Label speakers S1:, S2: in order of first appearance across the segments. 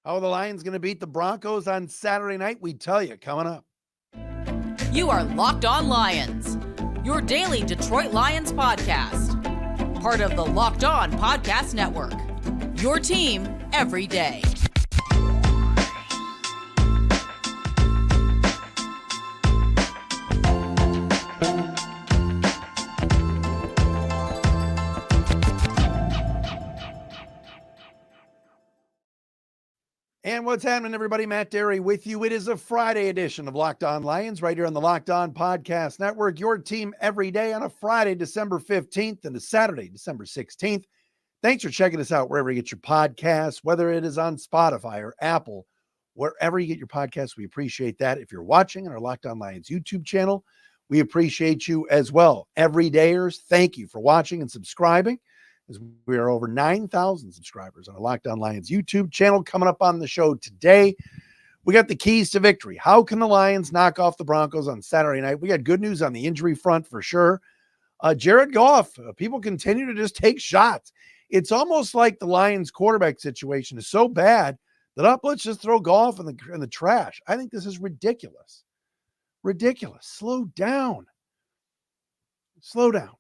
S1: How are the Lions going to beat the Broncos on Saturday night? We tell you coming up.
S2: You are Locked On Lions, your daily Detroit Lions podcast. Part of the Locked On Podcast Network, your team every day.
S1: And what's happening, everybody? Matt Dery with you. It is a Friday edition of Locked On Lions right here on the Locked On Podcast Network. Your team every day on a Friday, December 15th and a Saturday, December 16th. Thanks for checking us out wherever you get your podcasts, whether it is on Spotify or Apple, wherever you get your podcasts. We appreciate that. If you're watching on our Locked On Lions YouTube channel, we appreciate you as well. Everydayers, thank you for watching and subscribing. As we are over 9,000 subscribers on our Locked On Lions YouTube channel. Coming up on the show today, we got the keys to victory. How can the Lions knock off the Broncos on Saturday night? We got good news on the injury front for sure. Jared Goff, people continue to just take shots. It's almost like the Lions quarterback situation is so bad that let's just throw Goff in the trash. I think this is ridiculous. Ridiculous. Slow down. Slow down.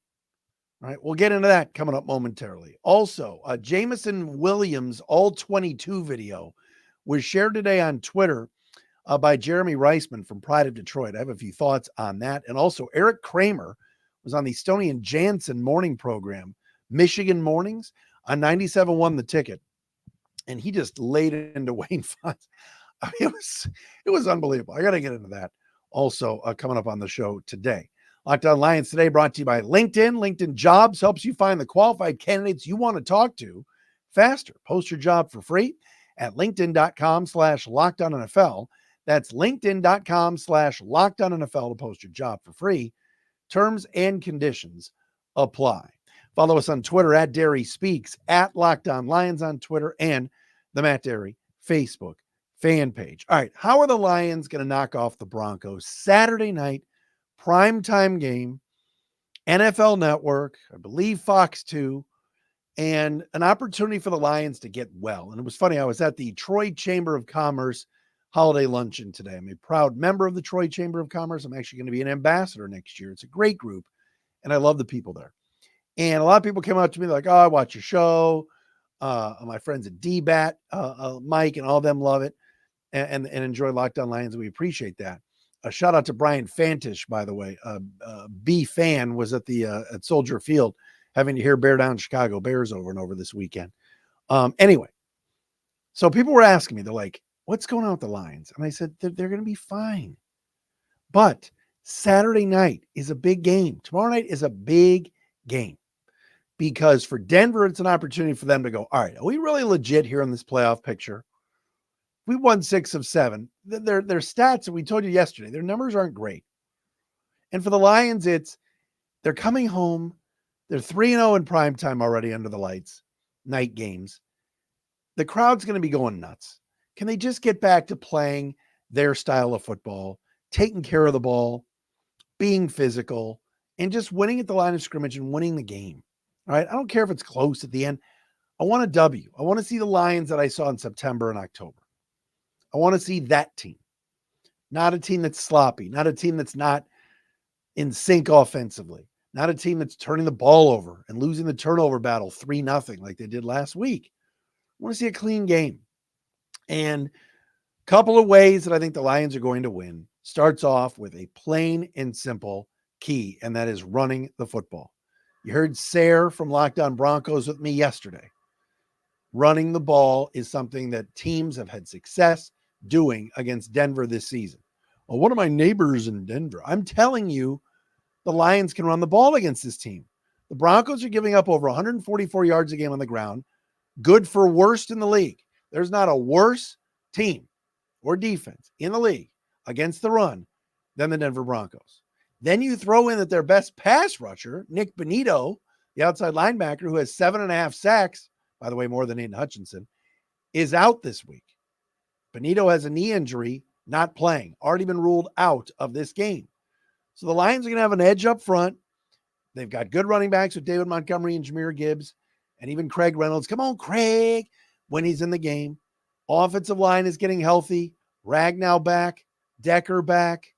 S1: All right, we'll get into that coming up momentarily. Also, Jameson Williams all 22 video was shared today on Twitter by Jeremy Reisman from Pride of Detroit. I have a few thoughts on that. And also, Erik Kramer was on the Stoney and Jansen morning program, Michigan Mornings, on 97.1 The Ticket. And he just laid it into Wayne Fonts. I mean, it was unbelievable. I got to get into that also coming up on the show today. Locked On Lions today brought to you by LinkedIn. LinkedIn Jobs helps you find the qualified candidates you want to talk to faster. Post your job for free at linkedin.com/LockedOnNFL. That's linkedin.com/LockedOnNFL to post your job for free. Terms and conditions apply. Follow us on Twitter at Dery Speaks, at Locked On Lions on Twitter, and the Matt Dery Facebook fan page. All right, how are the Lions going to knock off the Broncos Saturday night? Primetime game, NFL Network, I believe Fox 2, and an opportunity for the Lions to get well. And it was funny, I was at the Troy Chamber of Commerce holiday luncheon today. I'm a proud member of the Troy Chamber of Commerce. I'm actually going to be an ambassador next year. It's a great group, and I love the people there. And a lot of people came up to me like, oh, I watch your show. My friends at DBAT, Mike, and all of them love it and enjoy Locked On Lions. We appreciate that. A shout out to Brian Fantish, by the way. B Fan was at at Soldier Field having to hear Bear Down Chicago Bears over and over this weekend. Anyway, so people were asking me, they're like, what's going on with the Lions? And I said, they're going to be fine. But Saturday night is a big game. Tomorrow night is a big game because for Denver, it's an opportunity for them to go, all right, are we really legit here in this playoff picture? We won 6 of 7. Their stats, and we told you yesterday, their numbers aren't great. And for the Lions, they're coming home. They're 3-0 in primetime already under the lights, night games. The crowd's going to be going nuts. Can they just get back to playing their style of football, taking care of the ball, being physical, and just winning at the line of scrimmage and winning the game? All right, I don't care if it's close at the end. I want a W. I want to see the Lions that I saw in September and October. I want to see that team, not a team that's sloppy, not a team that's not in sync offensively, not a team that's turning the ball over and losing the turnover battle 3-0 like they did last week. I want to see a clean game. And a couple of ways that I think the Lions are going to win starts off with a plain and simple key, and that is running the football. You heard Sayre from Locked On Broncos with me yesterday. Running the ball is something that teams have had success doing against Denver this season. Well, one of my neighbors in Denver, I'm telling you, the Lions can run the ball against this team. The Broncos are giving up over 144 yards a game on the ground, good for worst in the league. There's not a worse team or defense in the league against the run than the Denver Broncos. Then you throw in that their best pass rusher, Nick Bonito, the outside linebacker who has 7.5 sacks, by the way, more than Aiden Hutchinson, is out this week. Bonito has a knee injury, not playing, already been ruled out of this game. So the Lions are going to have an edge up front. They've got good running backs with David Montgomery and Jahmyr Gibbs and even Craig Reynolds. Come on, Craig, when he's in the game. Offensive line is getting healthy. Ragnow back. Decker back.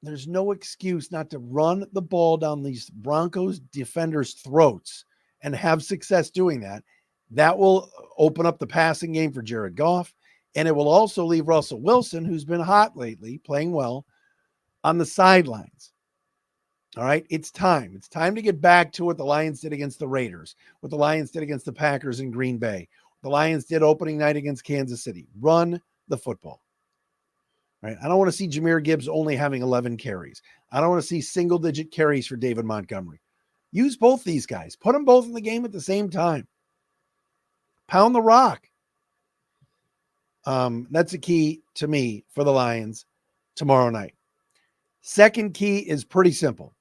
S1: There's no excuse not to run the ball down these Broncos defenders' throats and have success doing that. That will open up the passing game for Jared Goff, and it will also leave Russell Wilson, who's been hot lately, playing well, on the sidelines. All right, it's time. It's time to get back to what the Lions did against the Raiders, what the Lions did against the Packers in Green Bay, what the Lions did opening night against Kansas City. Run the football. Right? I don't want to see Jahmyr Gibbs only having 11 carries. I don't want to see single-digit carries for David Montgomery. Use both these guys. Put them both in the game at the same time. Pound the rock. That's a key to me for the Lions tomorrow night. Second key is pretty simple.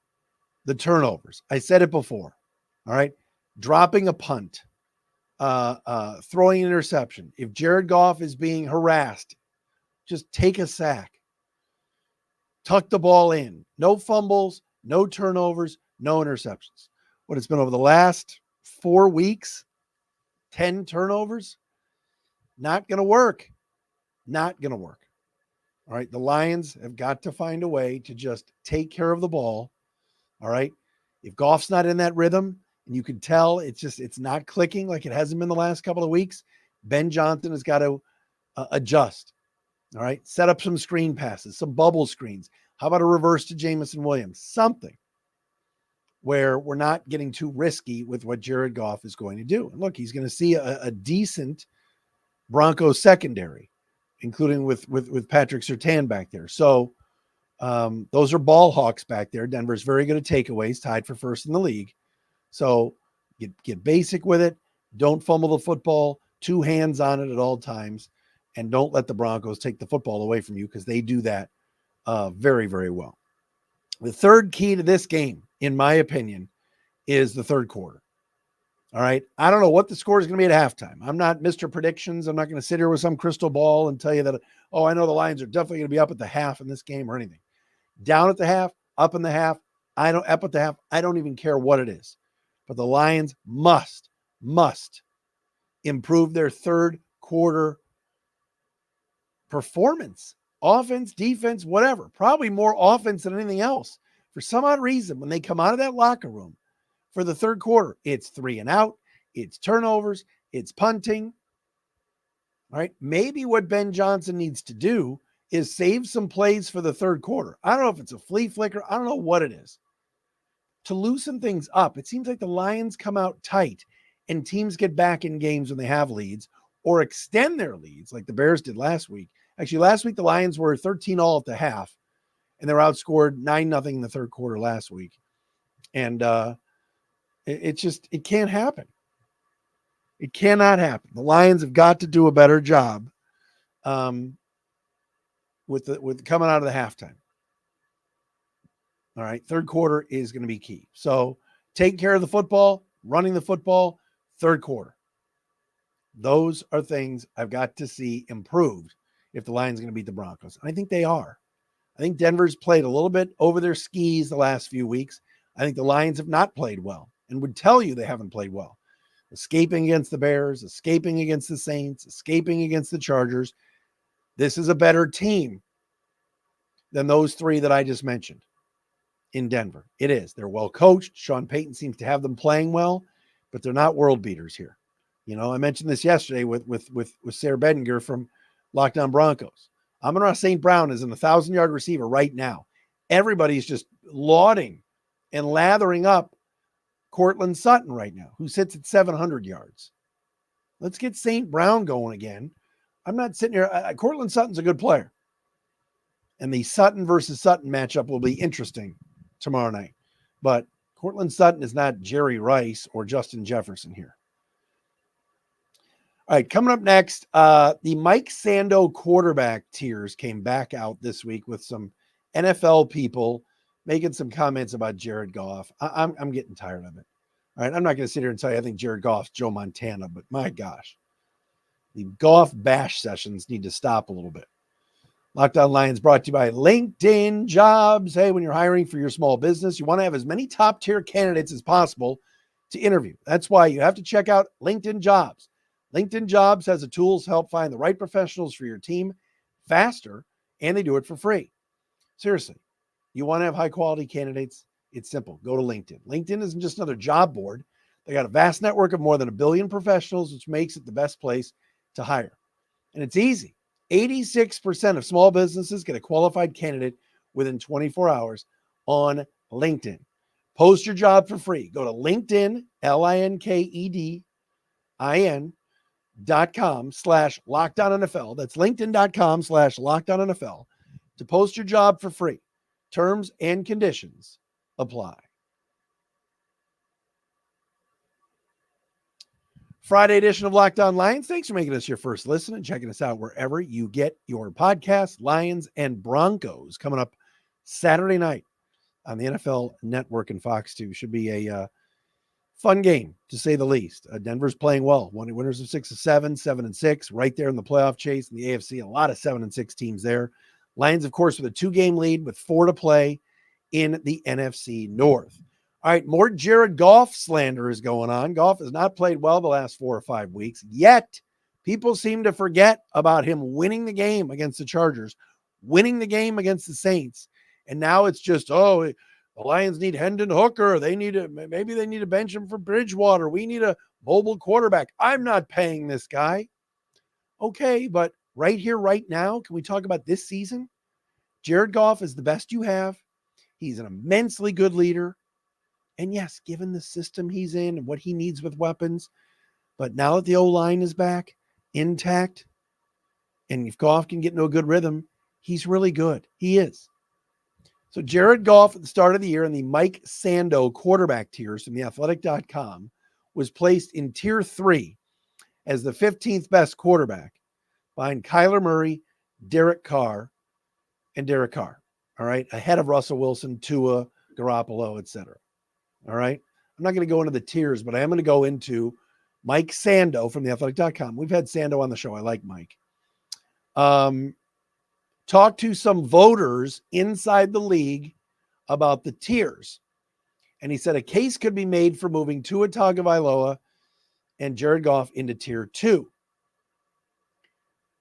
S1: The turnovers. I said it before. All right. Dropping a punt. Throwing an interception. If Jared Goff is being harassed, just take a sack. Tuck the ball in. No fumbles, no turnovers, no interceptions. What it's been over the last 4 weeks, 10 turnovers, not going to work. Not going to work. All right. The Lions have got to find a way to just take care of the ball. All right. If Goff's not in that rhythm and you can tell it's not clicking like it hasn't been the last couple of weeks, Ben Johnson has got to adjust. All right. Set up some screen passes, some bubble screens. How about a reverse to Jameson Williams? Something where we're not getting too risky with what Jared Goff is going to do. And look, he's going to see a decent Broncos secondary, including with Patrick Surtain back there. So those are ball hawks back there. Denver's very good at takeaways, tied for first in the league. So get basic with it. Don't fumble the football. 2 hands on it at all times. And don't let the Broncos take the football away from you because they do that very, very well. The third key to this game, in my opinion, is the third quarter. All right. I don't know what the score is going to be at halftime. I'm not Mr. Predictions. I'm not going to sit here with some crystal ball and tell you that, oh, I know the Lions are definitely going to be up at the half in this game or anything. Down at the half, up in the half. Up at the half. I don't even care what it is. But the Lions must improve their third quarter performance, offense, defense, whatever, probably more offense than anything else. For some odd reason, when they come out of that locker room for the third quarter, it's 3 and out, it's turnovers, it's punting. All right. Maybe what Ben Johnson needs to do is save some plays for the third quarter. I don't know if it's a flea flicker. I don't know what it is. To loosen things up, it seems like the Lions come out tight and teams get back in games when they have leads or extend their leads like the Bears did last week. Actually, last week, the Lions were 13-all at the half, and they were outscored 9-0 in the third quarter last week. And it can't happen. It cannot happen. The Lions have got to do a better job with coming out of the halftime. All right, third quarter is going to be key. So take care of the football, running the football, third quarter. Those are things I've got to see improved if the Lions are going to beat the Broncos. I think they are. I think Denver's played a little bit over their skis the last few weeks. I think the Lions have not played well and would tell you they haven't played well. Escaping against the Bears, escaping against the Saints, escaping against the Chargers. This is a better team than those 3 that I just mentioned in Denver. It is. They're well coached. Sean Payton seems to have them playing well, but they're not world beaters here. You know, I mentioned this yesterday with Sarah Bedinger from Lockdown Broncos. Amon-Ra St. Brown is an 1,000-yard receiver right now. Everybody's just lauding and lathering up Courtland Sutton right now, who sits at 700 yards. Let's get St. Brown going again. I'm not sitting here. Courtland Sutton's a good player. And the Sutton versus Sutton matchup will be interesting tomorrow night. But Courtland Sutton is not Jerry Rice or Justin Jefferson here. All right, coming up next, the Mike Sando quarterback tiers came back out this week with some NFL people making some comments about Jared Goff. I'm getting tired of it. All right, I'm not going to sit here and tell you I think Jared Goff's Joe Montana, but my gosh, the Goff bash sessions need to stop a little bit. Lockdown Lions brought to you by LinkedIn Jobs. Hey, when you're hiring for your small business, you want to have as many top-tier candidates as possible to interview. That's why you have to check out LinkedIn Jobs. LinkedIn Jobs has the tools to help find the right professionals for your team faster, and they do it for free. Seriously, you want to have high-quality candidates? It's simple. Go to LinkedIn. LinkedIn isn't just another job board. They got a vast network of more than 1 billion professionals, which makes it the best place to hire. And it's easy. 86% of small businesses get a qualified candidate within 24 hours on LinkedIn. Post your job for free. Go to LinkedIn, LinkedIn.com/LockedOnNFL. That's LinkedIn.com/LockedOnNFL to post your job for free. Terms and conditions apply. Friday edition of Locked On Lions. Thanks for making us your first listen and checking us out wherever you get your podcasts. Lions and Broncos coming up Saturday night on the NFL Network and Fox 2. Should be a fun game, to say the least. Denver's playing well. Winners of 6 of 7, 7-6, right there in the playoff chase in the AFC. A lot of 7-6 teams there. Lions, of course, with a 2-game lead with 4 to play in the NFC North. All right, more Jared Goff slander is going on. Goff has not played well the last 4 or 5 weeks, yet people seem to forget about him winning the game against the Chargers, winning the game against the Saints, and now it's just, the Lions need Hendon Hooker. Maybe they need to bench him for Bridgewater. We need a mobile quarterback. I'm not paying this guy. Okay, but right here, right now, can we talk about this season? Jared Goff is the best you have. He's an immensely good leader. And yes, given the system he's in and what he needs with weapons, but now that the O-line is back intact, and if Goff can get into a good rhythm, he's really good. He is. So Jared Goff at the start of the year in the Mike Sando quarterback tiers from theathletic.com was placed in tier 3 as the 15th best quarterback behind Kyler Murray, Derek Carr. All right. Ahead of Russell Wilson, Tua, Garoppolo, etc. All right. I'm not going to go into the tiers, but I am going to go into Mike Sando from theathletic.com. We've had Sando on the show. I like Mike. Talked to some voters inside the league about the tiers. And he said a case could be made for moving Tua Tagovailoa and Jared Goff into tier 2.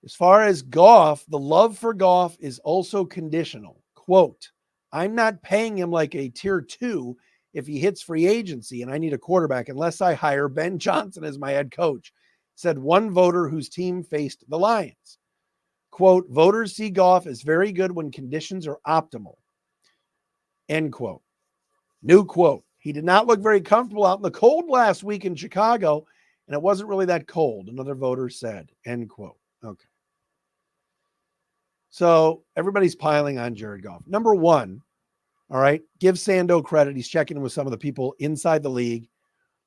S1: As far as Goff, the love for Goff is also conditional. Quote, I'm not paying him like a tier 2 if he hits free agency and I need a quarterback unless I hire Ben Johnson as my head coach, said one voter whose team faced the Lions. Quote, voters see Goff as very good when conditions are optimal. End quote. New quote. He did not look very comfortable out in the cold last week in Chicago, and it wasn't really that cold, another voter said. End quote. Okay. So everybody's piling on Jared Goff. Number one, all right, give Sando credit. He's checking in with some of the people inside the league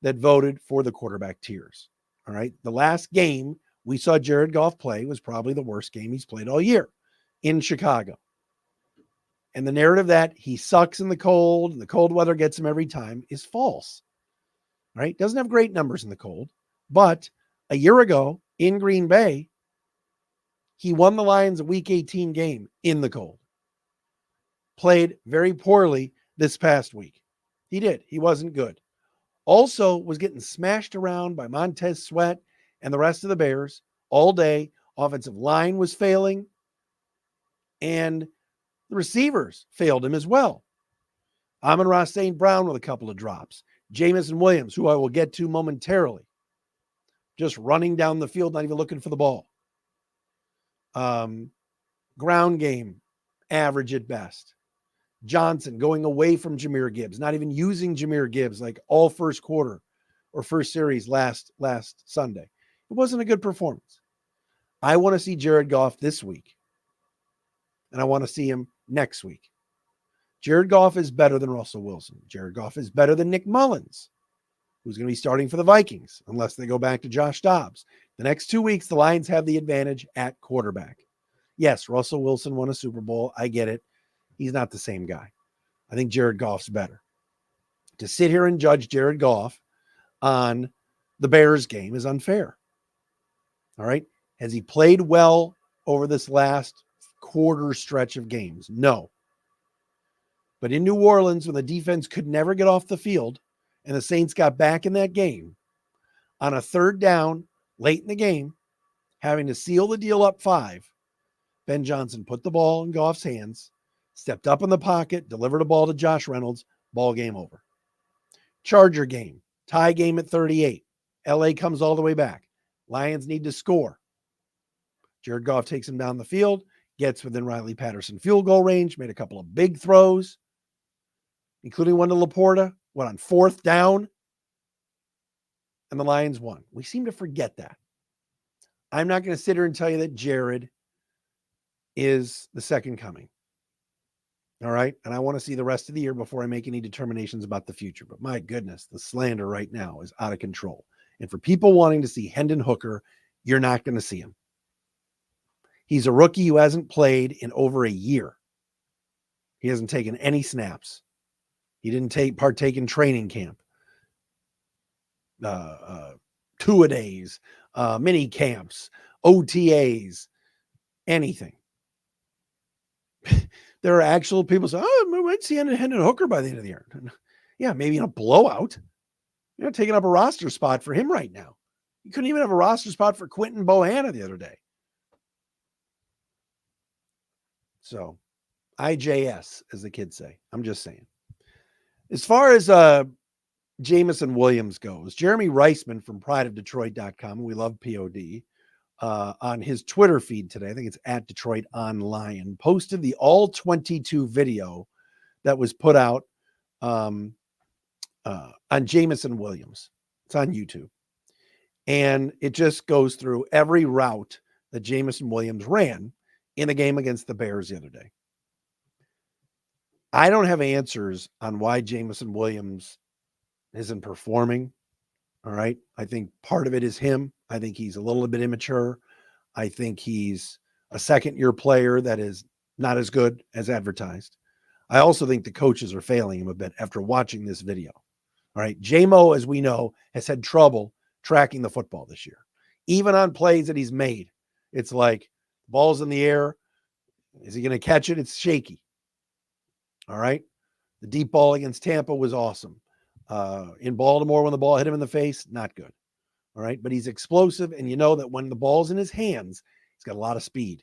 S1: that voted for the quarterback tiers. All right. The last game we saw Jared Goff play was probably the worst game he's played all year in Chicago. And the narrative that he sucks in the cold and the cold weather gets him every time is false. Right? Doesn't have great numbers in the cold, but a year ago in Green Bay, he won the Lions a week 18 game in the cold. Played very poorly this past week. He did. He wasn't good. Also was getting smashed around by Montez Sweat and the rest of the Bears all day. Offensive line was failing, and the receivers failed him as well. Amon-Ra St. Brown with a couple of drops. Jameson Williams, who I will get to momentarily, just running down the field, not even looking for the ball. Ground game, average at best. Johnson going away from Jahmyr Gibbs, not even using Jahmyr Gibbs like all first quarter or first series last Sunday. It wasn't a good performance. I want to see Jared Goff this week, and I want to see him next week. Jared Goff is better than Russell Wilson. Jared Goff is better than Nick Mullins, who's going to be starting for the Vikings unless they go back to Josh Dobbs. The next 2 weeks, the Lions have the advantage at quarterback. Yes, Russell Wilson won a Super Bowl. I get it. He's not the same guy. I think Jared Goff's better. To sit here and judge Jared Goff on the Bears game is unfair. All right. Has he played well over this last quarter stretch of games? No. But in New Orleans, when the defense could never get off the field and the Saints got back in that game, on a third down, late in the game, having to seal the deal up 5. Ben Johnson put the ball in Goff's hands, stepped up in the pocket, delivered a ball to Josh Reynolds, ball game over. Charger game, tie game at 38. LA comes all the way back. Lions need to score. Jared Goff takes him down the field, gets within Riley Patterson field goal range, made a couple of big throws, including one to Laporta, went on 4th down, and the Lions won. We seem to forget that. I'm not going to sit here and tell you that Jared is the second coming. All right. And I want to see the rest of the year before I make any determinations about the future. But my goodness, the slander right now is out of control. And for people wanting to see Hendon Hooker, you're not going to see him. He's a rookie who hasn't played in over a year. He hasn't taken any snaps. He didn't partake in training camp, two-a-days, mini camps, OTAs, anything. There are actual people say, oh, we might see Hendon Hooker by the end of the year. Yeah, maybe in a blowout. You're not taking up a roster spot for him right now. You couldn't even have a roster spot for Quentin Bohanna the other day. So, IJS, as the kids say. I'm just saying. As far as Jameson Williams goes, Jeremy Reisman from prideofdetroit.com, we love POD, on his Twitter feed today, I think it's at Detroit Online, posted the all 22 video that was put out on Jameson Williams. It's on YouTube. And it just goes through every route that Jameson Williams ran in the game against the Bears the other day. I don't have answers on why Jameson Williams isn't performing. All right. I think part of it is him. I think he's a little bit immature. I think he's a second-year player that is not as good as advertised. I also think the coaches are failing him a bit after watching this video. All right. JMO, as we know, has had trouble tracking the football this year. Even on plays that he's made, it's like ball's in the air. Is he going to catch it? It's shaky. All right. The deep ball against Tampa was awesome. In Baltimore, when the ball hit him in the face, not good. All right. But he's explosive. And you know that when the ball's in his hands, he's got a lot of speed.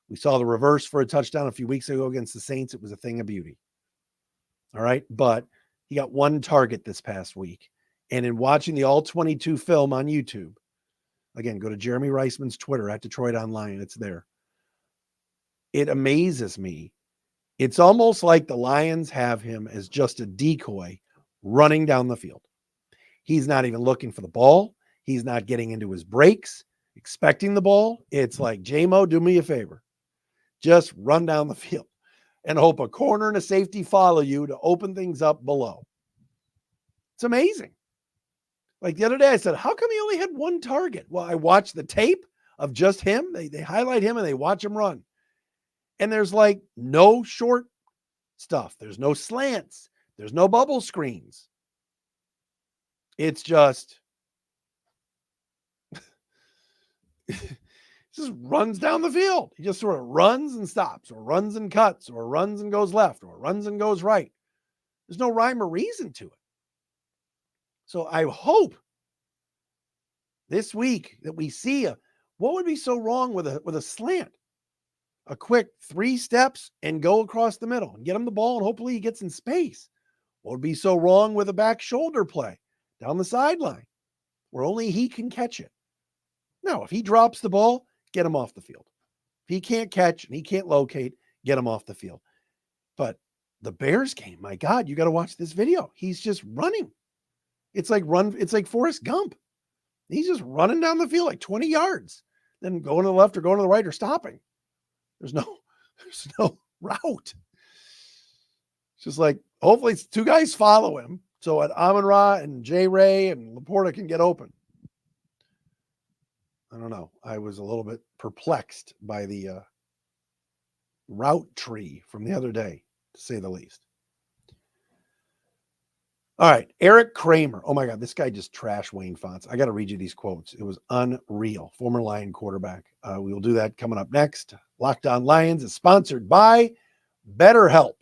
S1: We saw the reverse for a touchdown a few weeks ago against the Saints. It was a thing of beauty. All right. But he got one target this past week. And in watching the all 22 film on YouTube, again, go to Jeremy Reisman's Twitter at Detroit Online. It's there. It amazes me. It's almost like the Lions have him as just a decoy running down the field. He's not even looking for the ball. He's not getting into his breaks, expecting the ball. It's like, JMO, do me a favor. Just run down the field and hope a corner and a safety follow you to open things up below. It's amazing. Like the other day, I said, how come he only had one target? Well, I watched the tape of just him. They highlight him and they watch him run. And there's like no short stuff. There's no slants. There's no bubble screens. It's just, just runs down the field. He just sort of runs and stops, or runs and cuts, or runs and goes left, or runs and goes right. There's no rhyme or reason to it. So I hope this week that we see what would be so wrong with a slant? A quick 3 steps and go across the middle and get him the ball, and hopefully he gets in space. What would be so wrong with a back shoulder play down the sideline where only he can catch it? No, if he drops the ball, get him off the field. If he can't catch and he can't locate, get him off the field. But the Bears game, my God, you got to watch this video. He's just running. It's like Forrest Gump. He's just running down the field like 20 yards, then going to the left or going to the right or stopping. There's no route. It's just like, hopefully 2 guys follow him so that Amon-Ra and J. Ray and Laporta can get open. I don't know. I was a little bit perplexed by the route tree from the other day, to say the least. All right. Erik Kramer. Oh my God. This guy just trashed Wayne Fontes. I got to read you these quotes. It was unreal. Former Lion quarterback. We will do that coming up next. Locked On Lions is sponsored by BetterHelp.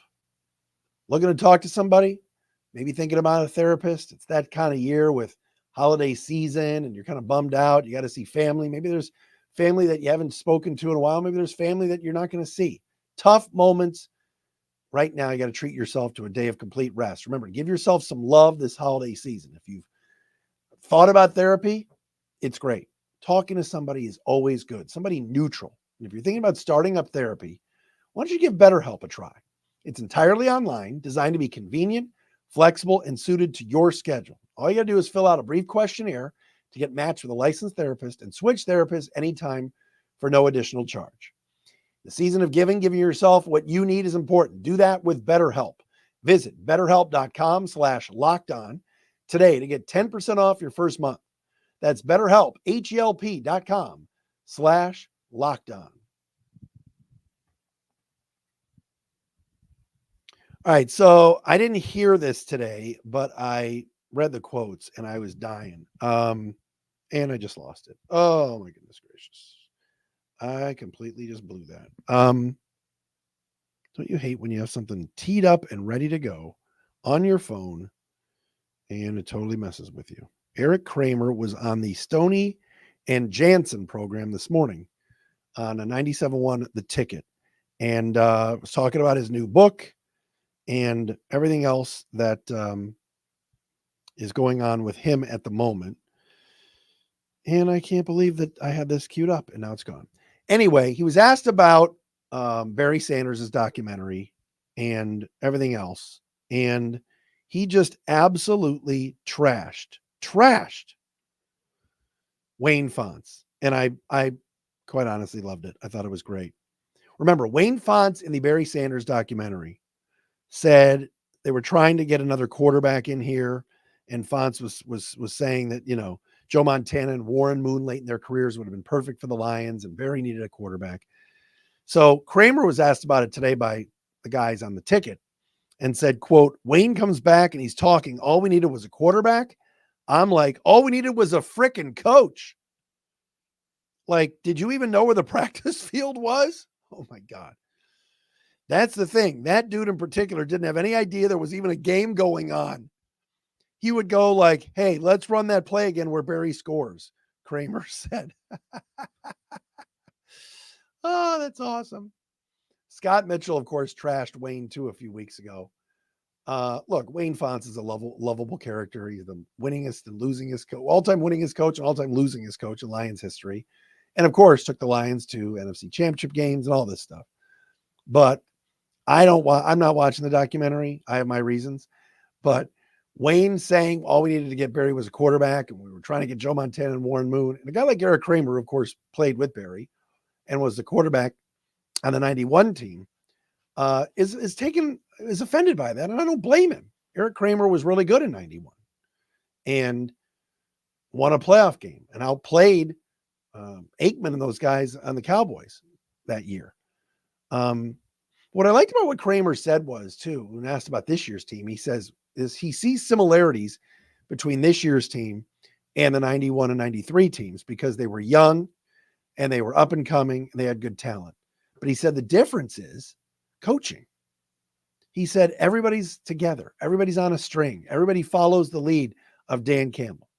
S1: Looking to talk to somebody? Maybe thinking about a therapist? It's that kind of year with holiday season and you're kind of bummed out. You got to see family. Maybe there's family that you haven't spoken to in a while. Maybe there's family that you're not going to see. Tough moments. Right now, you got to treat yourself to a day of complete rest. Remember, give yourself some love this holiday season. If you've thought about therapy, it's great. Talking to somebody is always good, somebody neutral. And if you're thinking about starting up therapy, why don't you give BetterHelp a try? It's entirely online, designed to be convenient, flexible, and suited to your schedule. All you got to do is fill out a brief questionnaire to get matched with a licensed therapist and switch therapists anytime for no additional charge. The season of giving yourself what you need is important. Do that with BetterHelp. Visit BetterHelp.com/lockedon today to get 10% off your first month. That's BetterHelp, HELP.com/lockedon. All right, so I didn't hear this today, but I read the quotes and I was dying. And I just lost it. Oh my goodness gracious. I completely just blew that. Don't you hate when you have something teed up and ready to go on your phone and it totally messes with you? Erik Kramer was on the Stoney and Jansen program this morning on a 97.1 The Ticket and was talking about his new book and everything else that is going on with him at the moment. And I can't believe that I had this queued up and now it's gone. Anyway, he was asked about Barry Sanders' documentary and everything else. And he just absolutely trashed Wayne Fontes. And I quite honestly loved it. I thought it was great. Remember, Wayne Fontes in the Barry Sanders documentary said they were trying to get another quarterback in here. And Fontes was saying that, you know, Joe Montana and Warren Moon late in their careers would have been perfect for the Lions and Barry needed a quarterback. So Kramer was asked about it today by the guys on The Ticket and said, quote, Wayne comes back and he's talking. All we needed was a quarterback. I'm like, all we needed was a frickin' coach. Like, did you even know where the practice field was? Oh my God. That's the thing. That dude in particular didn't have any idea there was even a game going on. He would go like, hey, let's run that play again where Barry scores, Kramer said. Oh, that's awesome. Scott Mitchell, of course, trashed Wayne too a few weeks ago. Look, Wayne Fontes is a lovable character. He's the winningest and losingest coach, all-time winningest coach and all-time losingest coach in Lions history. And of course, took the Lions to NFC championship games and all this stuff. But I'm not watching the documentary. I have my reasons. But Wayne saying all we needed to get Barry was a quarterback, and we were trying to get Joe Montana and Warren Moon. And a guy like Erik Kramer, of course, played with Barry and was the quarterback on the 91 team, is offended by that. And I don't blame him. Erik Kramer was really good in 91 and won a playoff game and outplayed Aikman and those guys on the Cowboys that year. What I liked about what Kramer said was, too, when asked about this year's team, he says, is he sees similarities between this year's team and the 91 and 93 teams because they were young and they were up and coming and they had good talent. But he said the difference is coaching. He said everybody's together. Everybody's on a string. Everybody follows the lead of Dan Campbell.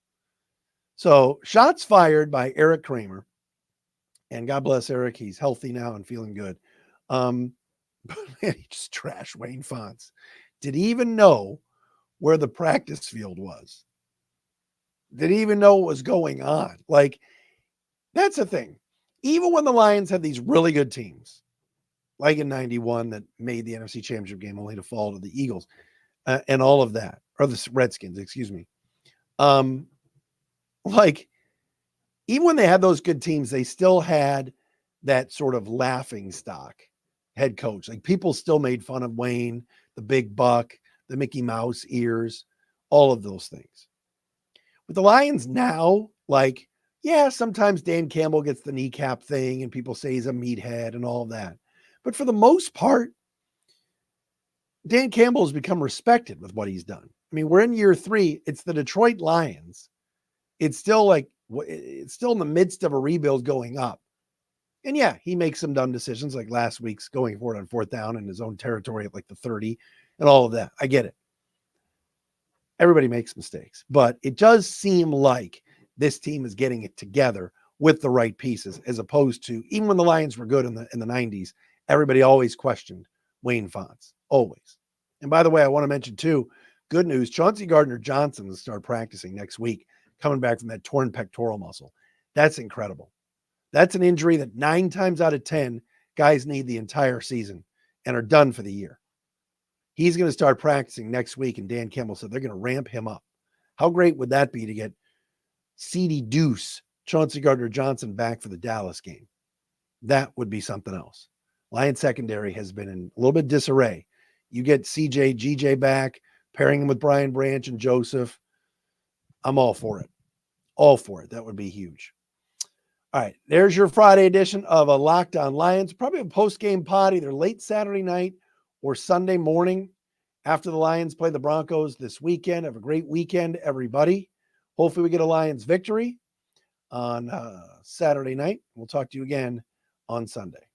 S1: So shots fired by Erik Kramer. And God bless Erik. He's healthy now and feeling good. But man, he just trashed Wayne Fontes. Did he even know where the practice field was? Did he even know what was going on? Like, that's the thing. Even when the Lions had these really good teams, like in 91 that made the NFC Championship game only to fall to the Eagles and all of that, or the Redskins, excuse me. Like, even when they had those good teams, they still had that sort of laughing stock head coach. Like, people still made fun of Wayne, the big buck, the Mickey Mouse ears, all of those things. With the Lions now, like, yeah, sometimes Dan Campbell gets the kneecap thing and people say he's a meathead and all of that. But for the most part, Dan Campbell has become respected with what he's done. I mean, we're in year 3. It's the Detroit Lions. It's still in the midst of a rebuild going up. And yeah, he makes some dumb decisions like last week's going for it on 4th down in his own territory at like the 30 and all of that. I get it. Everybody makes mistakes, but it does seem like this team is getting it together with the right pieces, as opposed to even when the Lions were good in the 90s, everybody always questioned Wayne Fontes, always. And by the way, I want to mention too, good news, Chauncey Gardner-Johnson will start practicing next week, coming back from that torn pectoral muscle. That's incredible. That's an injury that 9 times out of 10 guys need the entire season and are done for the year. He's going to start practicing next week, and Dan Campbell said they're going to ramp him up. How great would that be to get CD Deuce, Chauncey Gardner-Johnson back for the Dallas game? That would be something else. Lions secondary has been in a little bit disarray. You get CJ, GJ back, pairing him with Brian Branch and Joseph. I'm all for it. All for it. That would be huge. All right, there's your Friday edition of a Locked On Lions. Probably a post-game pod either late Saturday night or Sunday morning after the Lions play the Broncos this weekend. Have a great weekend, everybody. Hopefully we get a Lions victory on Saturday night. We'll talk to you again on Sunday.